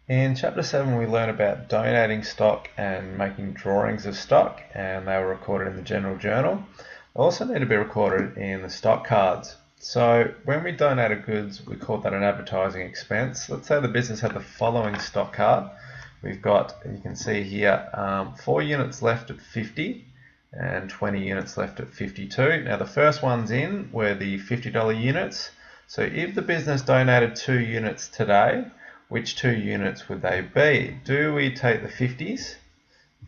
In Chapter 7 we learn about donating stock and making drawings of stock, and they were recorded in the General Journal. They also need to be recorded in the stock cards. So when we donated goods, we called that an advertising expense. Let's say the business had the following stock card. We've got, you can see here, 4 units left at 50 and 20 units left at 52. Now the first ones in were the $50 units. So if the business donated 2 units today, which 2 units would they be? Do we take the 50s,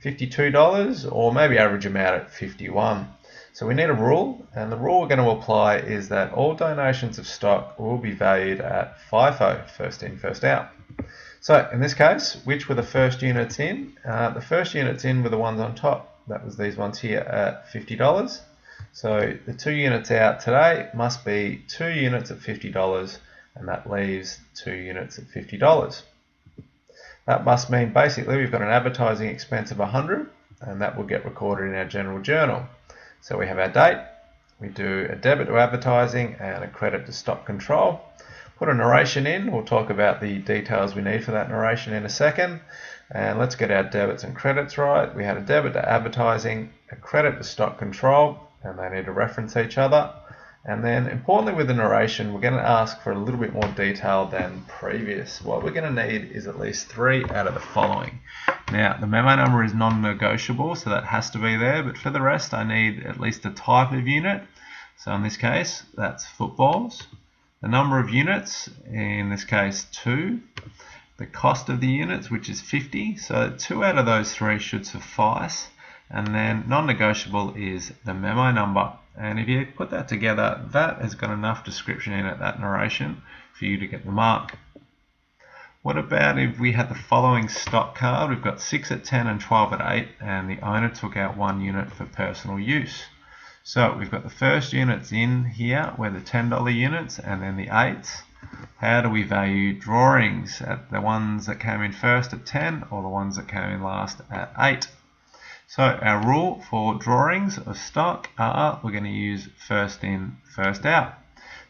$52, or maybe average them out at 51? So we need a rule, and the rule we're going to apply is that all donations of stock will be valued at FIFO, first in, first out. So in this case, which were the first units in? The first units in were the ones on top. That was these ones here at $50. So the 2 units out today must be 2 units at $50, and that leaves 2 units at $50. That must mean basically we've got an advertising expense of 100, and that will get recorded in our General Journal. So we have our date, we do a debit to advertising and a credit to stock control. Put a narration in. We'll talk about the details we need for that narration in a second. And let's get our debits and credits right. We had a debit to advertising, a credit to stock control, and they need to reference each other. And then importantly with the narration, we're going to ask for a little bit more detail than previous. What we're going to need is at least 3 out of the following. Now the memo number is non-negotiable, so that has to be there, but for the rest I need at least a type of unit. So in this case that's footballs. The number of units, in this case 2. The cost of the units, which is 50. So 2 out of those 3 should suffice. And then non-negotiable is the memo number. And if you put that together, that has got enough description in it, that narration, for you to get the mark. What about if we had the following stock card? We've got 6 at 10 and 12 at 8, and the owner took out 1 unit for personal use. So we've got the first units in here, where the $10 units, and then the 8s. How do we value drawings? At the ones that came in first at 10, or the ones that came in last at 8? So our rule for drawings of stock are, we're going to use first in, first out.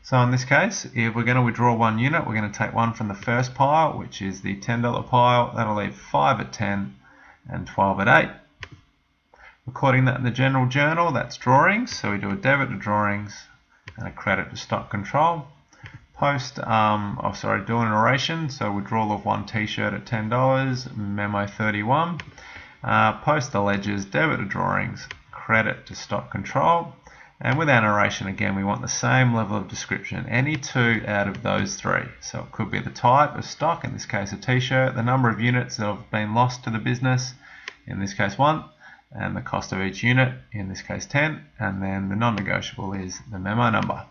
So in this case, if we're going to withdraw 1 unit, we're going to take 1 from the first pile, which is the $10 pile. That'll leave 5 at 10 and 12 at 8. Recording that in the General Journal, that's drawings. So we do a debit to drawings and a credit to stock control. Post, doing a narration. So withdrawal of 1 t-shirt at $10, memo 31. Post the ledgers, debit to drawings, credit to stock control. And with our narration again, we want the same level of description, any 2 out of those 3. So it could be the type of stock, in this case a t-shirt, the number of units that have been lost to the business, in this case 1, and the cost of each unit, in this case 10, and then the non-negotiable is the memo number.